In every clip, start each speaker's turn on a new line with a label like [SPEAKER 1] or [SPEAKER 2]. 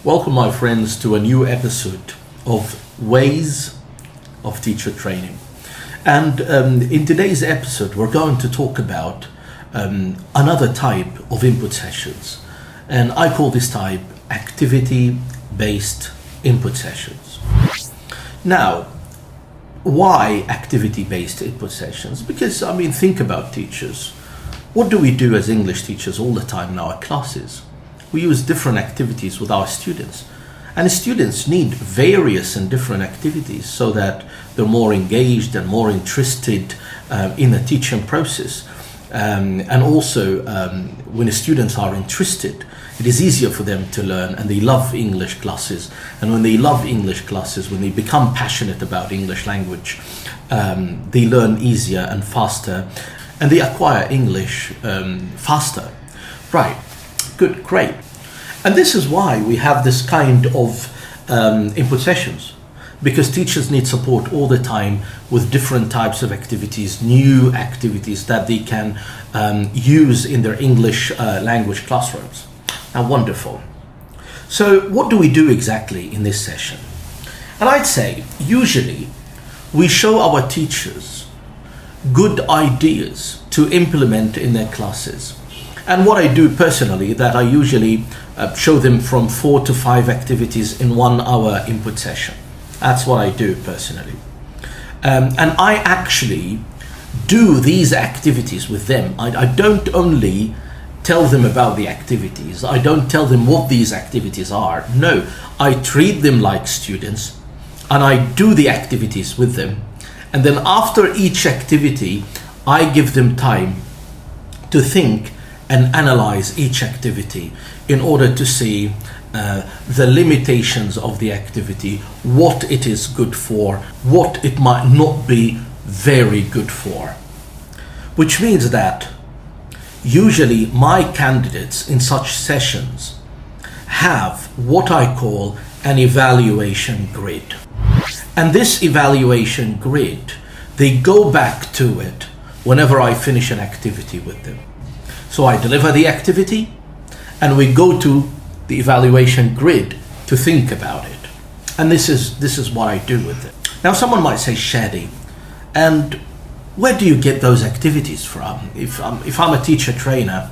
[SPEAKER 1] Welcome, my friends, to a new episode of Ways of Teacher Training. And in today's episode, we're going to talk about another type of input sessions. And I call this type activity-based input sessions. Now, why activity-based input sessions? Because, think about teachers. What do we do as English teachers all the time in our classes? We use different activities with our students. And students need various and different activities so that they're more engaged and more interested in the teaching process. And also, when the students are interested, it is easier for them to learn, and they love English classes. And when they love English classes, when they become passionate about English language, they learn easier and faster, and they acquire English faster. Right. Good, great. And this is why we have this kind of input sessions, because teachers need support all the time with different types of activities, new activities that they can use in their English language classrooms. Now, wonderful. So what do we do exactly in this session? And I'd say, usually, we show our teachers good ideas to implement in their classes. And what I do personally, that I usually show them from 4 to 5 activities in 1 hour input session. That's what I do personally. And I actually do these activities with them. I don't only tell them about the activities. I don't tell them what these activities are. No, I treat them like students and I do the activities with them. And then after each activity, I give them time to think and analyze each activity in order to see the limitations of the activity, what it is good for, what it might not be very good for. Which means that usually my candidates in such sessions have what I call an evaluation grid. And this evaluation grid, they go back to it whenever I finish an activity with them. So I deliver the activity and we go to the evaluation grid to think about it. And this is what I do with it. Now someone might say, Shadi, and where do you get those activities from? If I'm a teacher trainer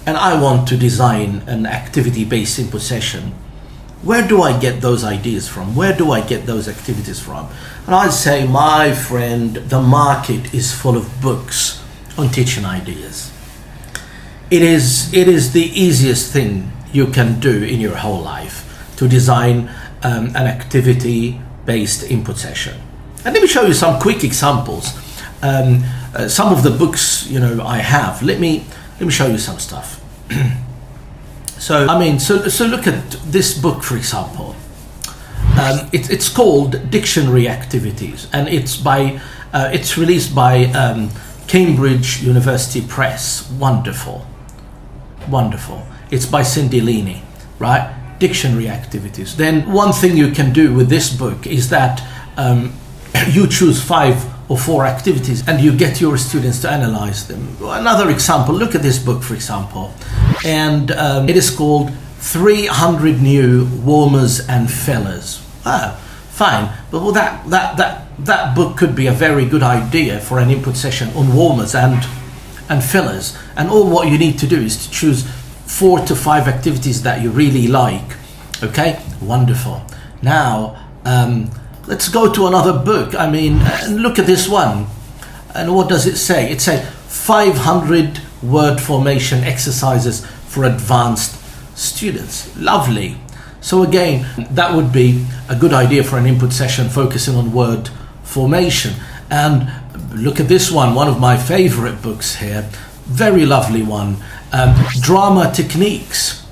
[SPEAKER 1] and I want to design an activity-based input session, where do I get those ideas from? Where do I get those activities from? And I'd say, my friend, the market is full of books on teaching ideas. It is the easiest thing you can do in your whole life to design an activity-based input session. And let me show you some quick examples. Some of the books I have. Let me show you some stuff. So look at this book, for example. It's called Dictionary Activities, and it's released by Cambridge University Press. Wonderful. It's by Cindy Leaney, right? Dictionary Activities. Then one thing you can do with this book is that you choose 5 or 4 activities and you get your students to analyze them. Another example, look at this book, for example. And it is called 300 New Warmers and Fillers. Fine. But that book could be a very good idea for an input session on warmers and fillers. And all what you need to do is to choose 4 to 5 activities that you really like. Okay, wonderful. Now let's go to another book. Look at this one. And what does it say? It says 500 word formation exercises for advanced students. Lovely. So again, that would be a good idea for an input session focusing on word formation. And look at this one of my favorite books here. Very lovely one. Drama Techniques.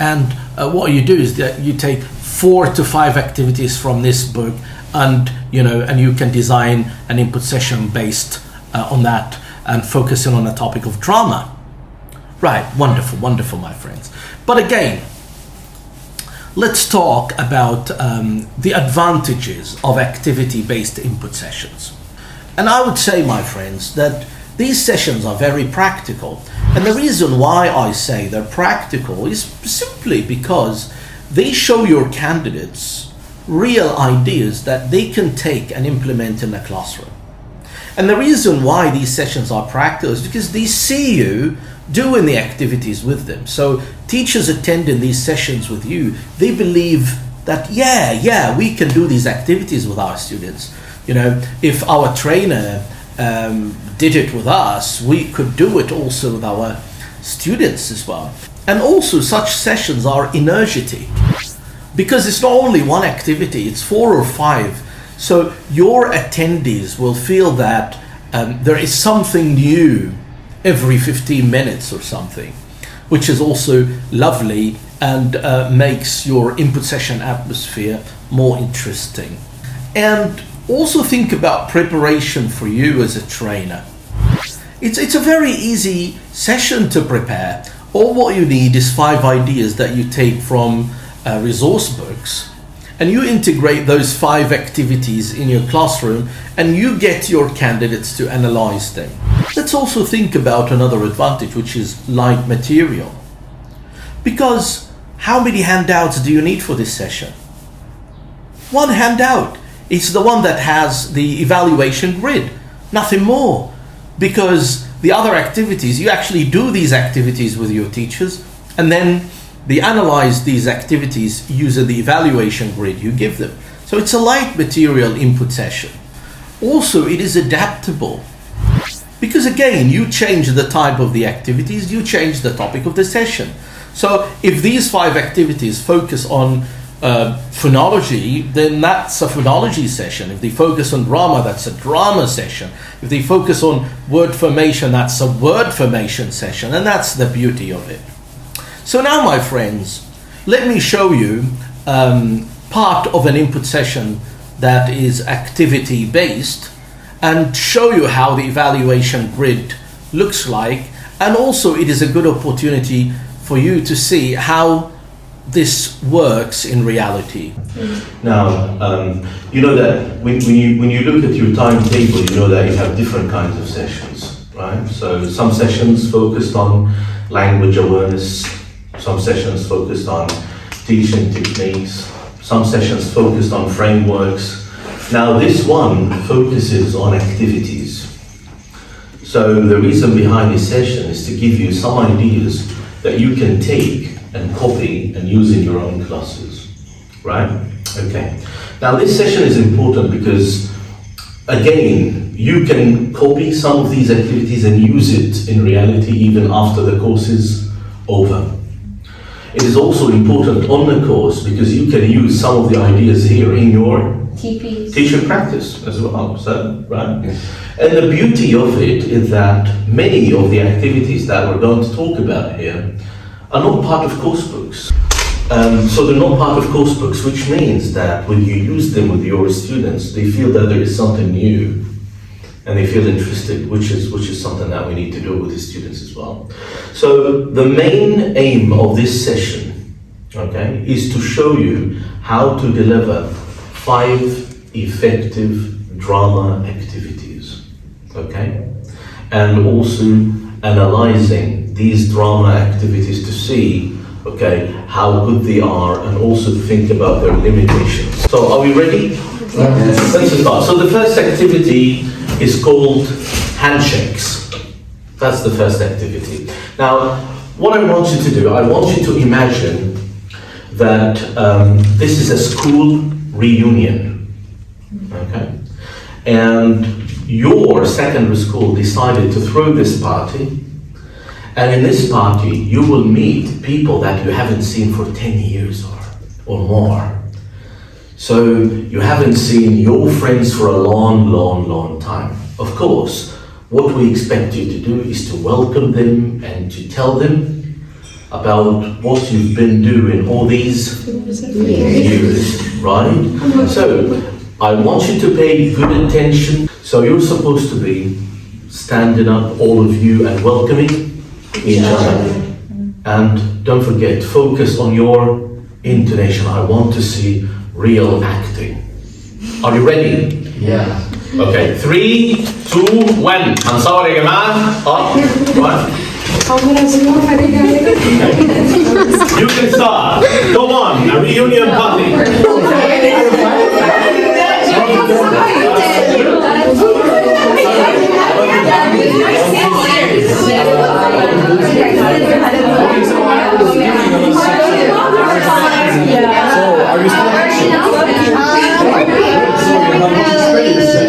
[SPEAKER 1] And what you do is that you take 4 to 5 activities from this book and you can design an input session based on that and focusing on the topic of drama. Right, wonderful, my friends. But again, let's talk about the advantages of activity-based input sessions. And I would say, my friends, that these sessions are very practical. And the reason why I say they're practical is simply because they show your candidates real ideas that they can take and implement in the classroom. And the reason why these sessions are practical is because they see you doing the activities with them. So teachers attending these sessions with you, they believe that, yeah, we can do these activities with our students. You know, if our trainer did it with us, we could do it also with our students as well. And also such sessions are energetic, because it's not only one activity, it's 4 or 5. So your attendees will feel that there is something new every 15 minutes or something, which is also lovely and makes your input session atmosphere more interesting. And also think about preparation for you as a trainer. It's a very easy session to prepare. All what you need is 5 ideas that you take from resource books, and you integrate those 5 activities in your classroom, and you get your candidates to analyze them. Let's also think about another advantage, which is light material. Because how many handouts do you need for this session? 1 handout. It's the one that has the evaluation grid, nothing more. Because the other activities, you actually do these activities with your teachers, and then they analyze these activities using the evaluation grid you give them. So it's a light material input session. Also, it is adaptable, because again, you change the type of the activities, you change the topic of the session. So if these 5 activities focus on phonology, then that's a phonology session. If they focus on drama, that's a drama session. If they focus on word formation, that's a word formation session, and that's the beauty of it. So now, my friends, let me show you part of an input session that is activity-based, and show you how the evaluation grid looks like, and also it is a good opportunity for you to see how this works in reality.
[SPEAKER 2] Now, you know that when you look at your timetable, you know that you have different kinds of sessions, right? So some sessions focused on language awareness, some sessions focused on teaching techniques, some sessions focused on frameworks. Now this one focuses on activities. So the reason behind this session is to give you some ideas that you can take and copy and use in your own classes, right? Okay. Now this session is important because, again, you can copy some of these activities and use it in reality even after the course is over. It is also important on the course because you can use some of the ideas here in your
[SPEAKER 3] TPs.
[SPEAKER 2] teacher practice as well, so, right? Yes. And the beauty of it is that many of the activities that we're going to talk about here are not part of course books. So they're not part of course books, which means that when you use them with your students, they feel that there is something new and they feel interested, which is something that we need to do with the students as well. So the main aim of this session, okay, is to show you how to deliver 5 effective drama activities, okay? And also analyzing these drama activities to see, okay, how good they are, and also to think about their limitations. So are we ready? Yes. Let's start. So the first activity is called handshakes. That's the first activity. Now, what I want you to do, I want you to imagine that this is a school reunion, okay? And your secondary school decided to throw this party, and in this party you will meet people that you haven't seen for 10 years or more. So you haven't seen your friends for a long time. Of course, what we expect you to do is to welcome them and to tell them about what you've been doing all these years, right? So I want you to pay good attention. So you're supposed to be standing up, all of you, and welcoming each other. And don't forget, focus on your intonation. I want to see real acting. Are you ready?
[SPEAKER 4] Yeah.
[SPEAKER 2] Okay, 3, 2, 1. هنصور يا جماعة. 1. You can start. Go on, a reunion party.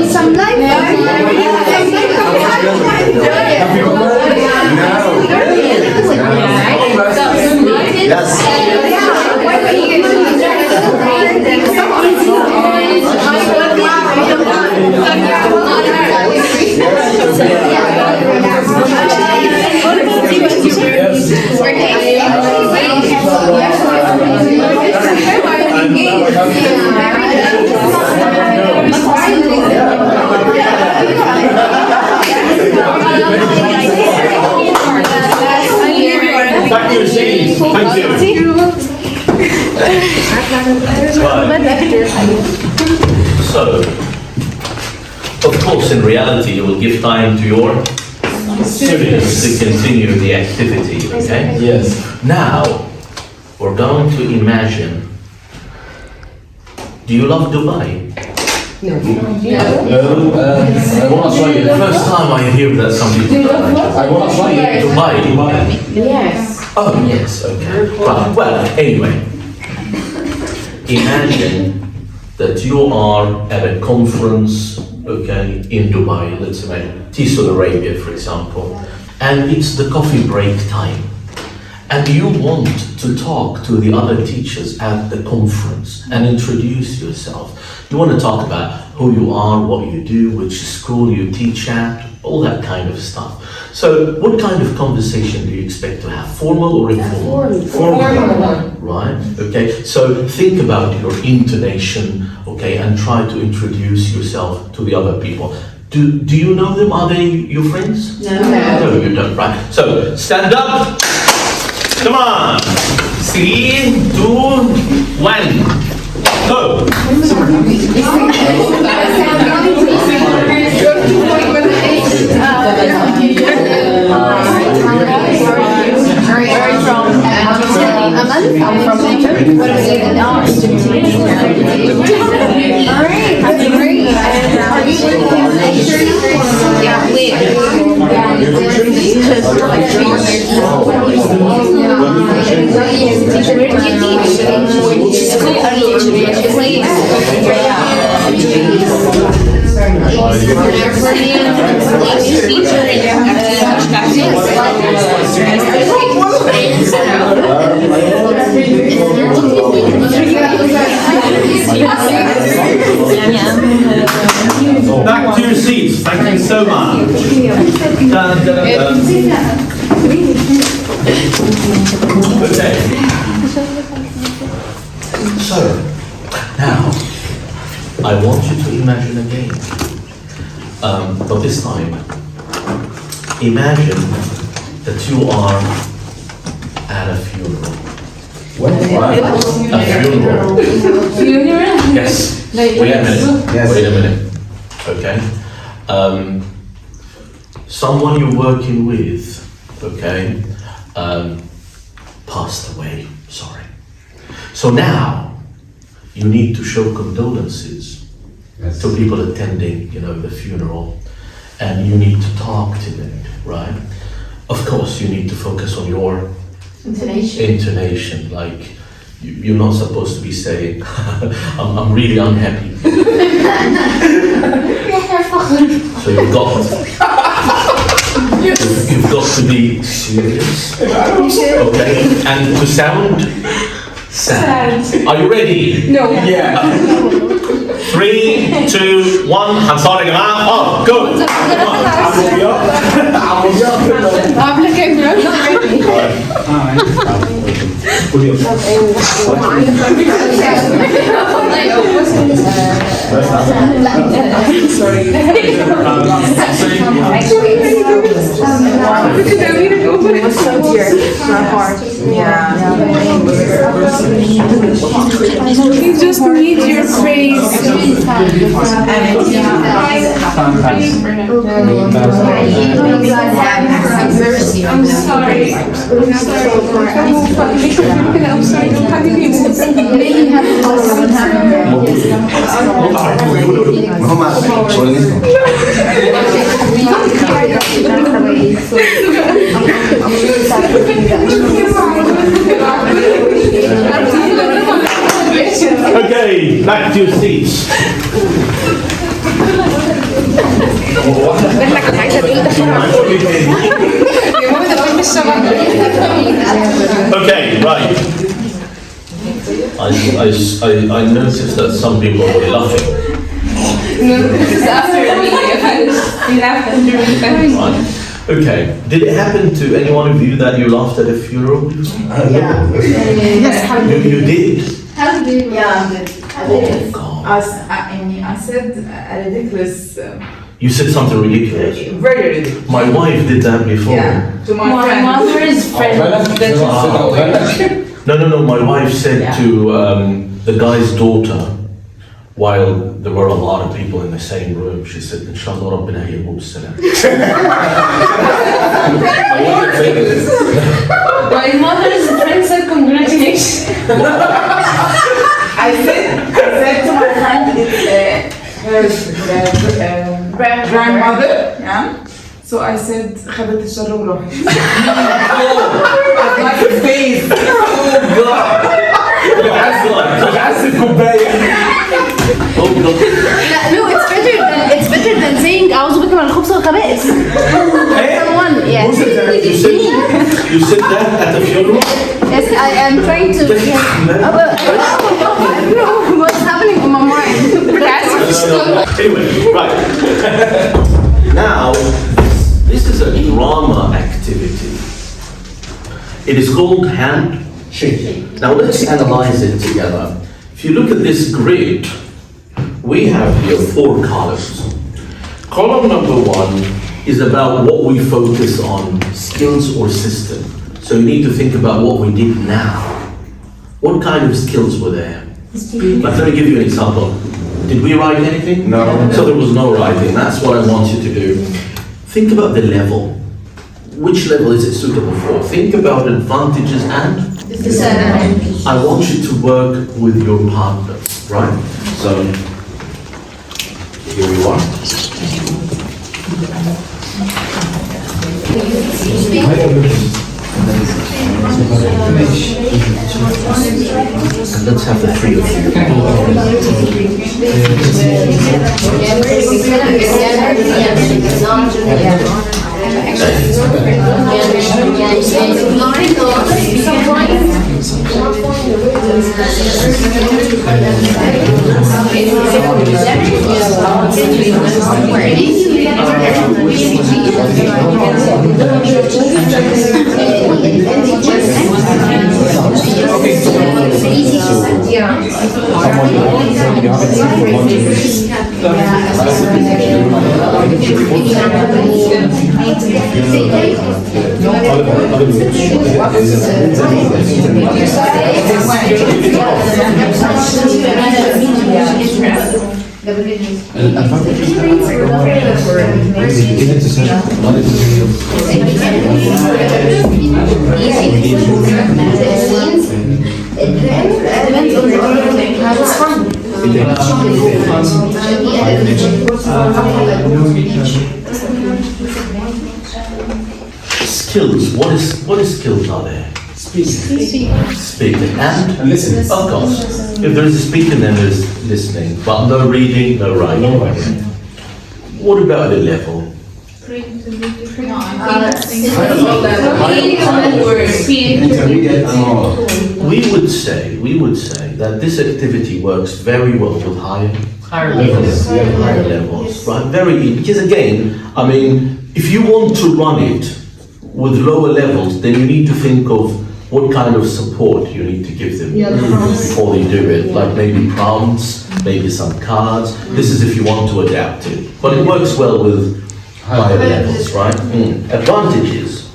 [SPEAKER 3] Some life.
[SPEAKER 2] Back to your seats. Thank you. So, of course, in reality, you will give time to your students to continue the activity, okay?
[SPEAKER 4] Yes.
[SPEAKER 2] Now, we're going to imagine, do you love Dubai?
[SPEAKER 4] I want to try
[SPEAKER 2] The
[SPEAKER 4] it.
[SPEAKER 2] first time I hear that somebody
[SPEAKER 4] I want to try it.
[SPEAKER 2] Dubai.
[SPEAKER 3] Yes.
[SPEAKER 2] Oh, yes, okay. Right. Well, anyway, imagine that you are at a conference, okay, in Dubai, let's say Saudi Arabia, for example, and it's the coffee break time. And you want to talk to the other teachers at the conference and introduce yourself. You want to talk about who you are, what you do, which school you teach at, all that kind of stuff. So what kind of conversation do you expect to have? Formal or informal?
[SPEAKER 3] Formal.
[SPEAKER 2] Right, okay. So think about your intonation, okay, and try to introduce yourself to the other people. Do you know them? Are they your friends?
[SPEAKER 3] No.
[SPEAKER 2] No, you don't, right? So stand up. Come on. 3, 2, 1. Go.
[SPEAKER 3] I'm from Egypt. What is it? Alright, that's great. Are you yeah, wait. Where do you teach? Which school are you teaching?
[SPEAKER 2] Back to your seats. Thank you so much. Dun, dun, dun. Okay. So, now, I want you to imagine again. But this time, imagine that you are at a funeral.
[SPEAKER 4] What?
[SPEAKER 2] A funeral. Yes. Wait a minute.
[SPEAKER 4] Yes.
[SPEAKER 2] Wait a minute. Okay. Someone you're working with, okay, passed away. Sorry. So now you need to show condolences
[SPEAKER 4] Yes.
[SPEAKER 2] to people attending, the funeral, and you need to talk to them, right? Of course, you need to focus on your intonation. Like you're not supposed to be saying, "I'm really unhappy." So you've got to be serious, okay? And to sound sad. Are you ready?
[SPEAKER 3] No.
[SPEAKER 4] Yeah.
[SPEAKER 2] 3, 2, 1. هنصار يا جماعة. Oh, go.
[SPEAKER 3] It was so dear to our heart.
[SPEAKER 5] We just need your praise.
[SPEAKER 4] time pass.
[SPEAKER 3] Have mercy on
[SPEAKER 5] I'm
[SPEAKER 3] them.
[SPEAKER 5] sorry. I'm sorry.
[SPEAKER 3] May he have also
[SPEAKER 4] هم شغالين.
[SPEAKER 2] Okay, back to your seats. Okay, right. I noticed that some people were laughing.
[SPEAKER 5] This is after we finished. We laughed after we finished.
[SPEAKER 2] Right. Okay. Did it happen to any one of you that you laughed at a funeral? You did?
[SPEAKER 6] Yeah.
[SPEAKER 2] Oh God.
[SPEAKER 6] I said a ridiculous,
[SPEAKER 2] You said something ridiculous.
[SPEAKER 6] very ridiculous.
[SPEAKER 2] My wife did that before.
[SPEAKER 6] Yeah, to my
[SPEAKER 5] My
[SPEAKER 6] friend.
[SPEAKER 5] mother's friend.
[SPEAKER 2] No. My wife said
[SPEAKER 6] Yeah.
[SPEAKER 2] to the guy's daughter, while there were a lot of people in the same room, she said, Inshallah Rabbina yabu bis-salam.
[SPEAKER 5] My mother's friend said congratulations.
[SPEAKER 6] I said to my friend, it's her grandmother, yeah. So I said, خدت الشر وراحت. Like a face.
[SPEAKER 2] Oh God.
[SPEAKER 3] No, it's better than saying أعوذ بك من الخبث والخبائث. Someone, yes.
[SPEAKER 2] You said that at the funeral?
[SPEAKER 3] Yes, I am trying to. I don't know what's happening in my mind.
[SPEAKER 2] Anyway, right. Now, this is a drama activity. It is called hand shake. Now let's analyze it together. If you look at this grid, we have here 4 columns. Column number 1 is about what we focus on, skills or system. So you need to think about what we did now. What kind of skills were there? But let me give you an example. Did we write anything?
[SPEAKER 4] No.
[SPEAKER 2] So there was no writing. That's what I want you to do. Think about the level. Which level is it suitable for? Think about advantages and I want you to work with your partner, right? So here you are. And let's have the 3 of you. Skills. What is skills are there? Speaking and
[SPEAKER 4] listen.
[SPEAKER 2] Of course. If there is a speaking, then there's listening, but no reading, no writing. What about the level?
[SPEAKER 4] Intermediate and more.
[SPEAKER 2] We would say that this activity works very well with higher levels. Higher levels, right? Very, because again, I mean, if you want to run it with lower levels, then you need to think of what kind of support you need to give them before they do it. Like maybe prompts, maybe some cards. This is if you want to adapt it. But it works well with higher levels, right? Advantages.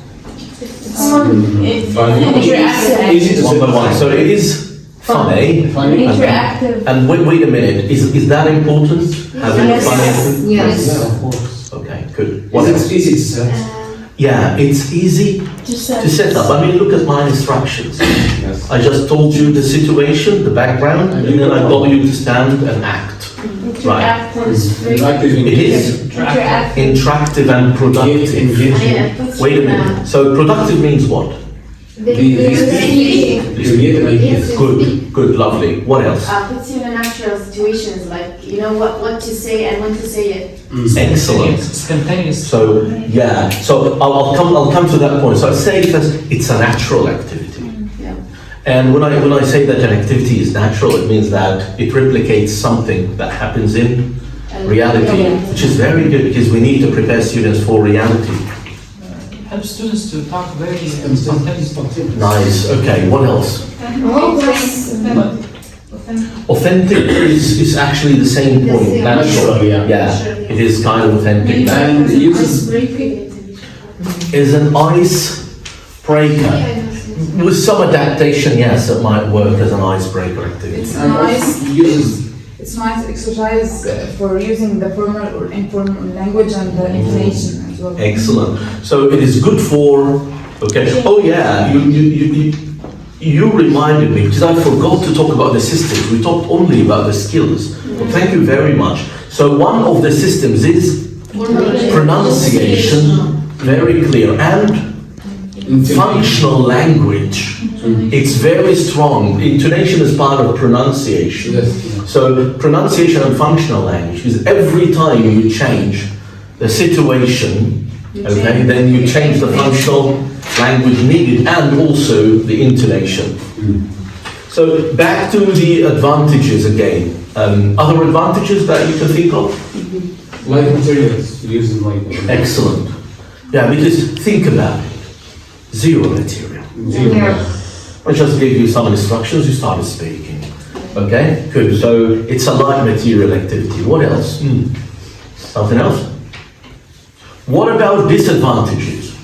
[SPEAKER 4] Easy to
[SPEAKER 2] One by
[SPEAKER 4] simplify.
[SPEAKER 2] one. So it is Funny.
[SPEAKER 5] Interactive.
[SPEAKER 2] And wait a minute, is that important? Having
[SPEAKER 5] Yes.
[SPEAKER 2] funny activity?
[SPEAKER 5] Yes.
[SPEAKER 4] Yeah, of course.
[SPEAKER 2] Okay, good. What
[SPEAKER 4] It's
[SPEAKER 2] else?
[SPEAKER 4] easy to set.
[SPEAKER 2] Yeah, it's easy
[SPEAKER 5] Just
[SPEAKER 2] to set up. I mean, look at my instructions.
[SPEAKER 4] Yes.
[SPEAKER 2] I just told you the situation, the background, and then I got you to stand and act.
[SPEAKER 5] Interactive is free.
[SPEAKER 2] It is
[SPEAKER 5] Interactive.
[SPEAKER 2] interactive and productive. Wait a minute. So productive means what? Good, lovely. What else?
[SPEAKER 3] Puts you in a natural situations, like you know what to say and when to say it.
[SPEAKER 2] Excellent.
[SPEAKER 7] Spontaneous.
[SPEAKER 2] So yeah, so I'll come to that point. So I say first, it's a natural activity.
[SPEAKER 3] Yeah.
[SPEAKER 2] And when I say that an activity is natural, it means that it replicates something that happens in reality, which is very good because we need to prepare students for reality.
[SPEAKER 7] Help students to talk very spontaneous.
[SPEAKER 2] Nice. Okay. What else? Authentic is actually the same point. Natural. Yeah. It is kind of authentic.
[SPEAKER 4] And it uses
[SPEAKER 2] Is an icebreaker. With some adaptation, yes, it might work as an icebreaker activity.
[SPEAKER 6] It's nice.
[SPEAKER 4] uses
[SPEAKER 6] It's nice exercise for using the formal or informal language and the intonation as well.
[SPEAKER 2] Excellent. So it is good for. Okay. Oh yeah. You reminded me because I forgot to talk about the systems. We talked only about the skills. Well, thank you very much. So one of the systems is pronunciation, very clear, and functional language. It's very strong. Intonation is part of pronunciation.
[SPEAKER 4] Yes.
[SPEAKER 2] So pronunciation and functional language, because every time you change the situation, okay, then you change the functional language needed and also the intonation. So back to the advantages again. Other advantages that you can think of?
[SPEAKER 4] light materials using light.
[SPEAKER 2] Excellent. Yeah, because think about it. Zero material. I just gave you some instructions, you started speaking. Okay, good. So it's a light material activity. What else? Something else? What about disadvantages?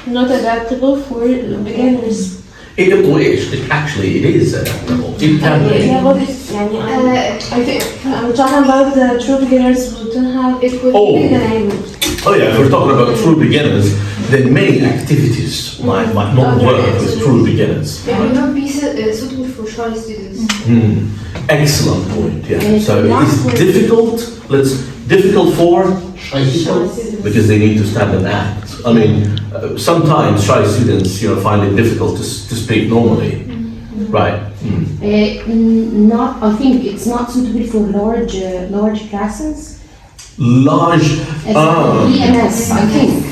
[SPEAKER 5] Not adaptable for beginners.
[SPEAKER 2] It is adaptable. It can be.
[SPEAKER 5] Yeah, but it's, I think I'm talking about the true beginners who don't have it would
[SPEAKER 2] Oh.
[SPEAKER 5] be the language.
[SPEAKER 2] Oh yeah, if we're talking about true beginners, then many activities might not work with true beginners.
[SPEAKER 3] It will not be suitable for shy students.
[SPEAKER 2] Excellent point. Yeah.
[SPEAKER 5] And
[SPEAKER 2] So
[SPEAKER 5] it's not
[SPEAKER 2] it's
[SPEAKER 5] for-
[SPEAKER 2] difficult. Difficult for
[SPEAKER 4] Shy people.
[SPEAKER 2] because they need to stand and act. I mean, sometimes shy students, find it difficult to speak normally, right?
[SPEAKER 8] Not, I think it's not suitable for large classes.
[SPEAKER 2] Large.
[SPEAKER 8] EMS, I think.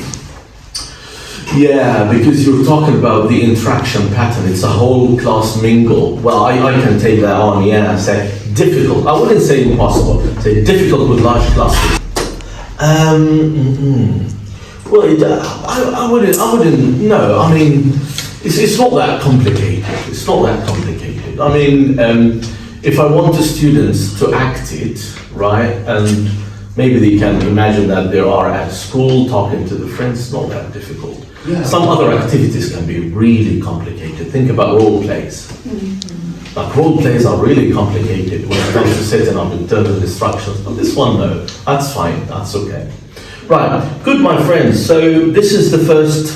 [SPEAKER 2] Yeah, because you're talking about the interaction pattern. It's a whole class mingle. Well, I can take that on. Yeah, say difficult. I wouldn't say impossible. Say difficult with large classes. Well, I wouldn't. No, I mean, it's not that complicated. It's not that complicated. I mean, if I want the students to act it, right, and maybe they can imagine that they are at school talking to the friends, it's not that difficult.
[SPEAKER 4] Yeah.
[SPEAKER 2] Some other activities can be really complicated. Think about role plays. Like role plays are really complicated when it comes to setting up internal instructions, but this one, no, that's fine, that's okay. Right, good, my friends. So this is the first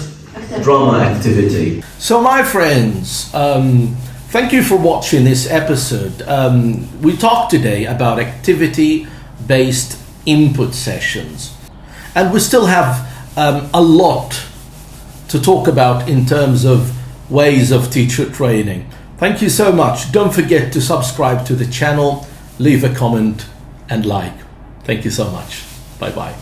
[SPEAKER 2] drama activity. So my friends, thank you for watching this episode. We talked today about activity-based input sessions, and we still have a lot to talk about in terms of ways of teacher training. Thank you so much. Don't forget to subscribe to the channel, leave a comment and like. Thank you so much. Bye-bye.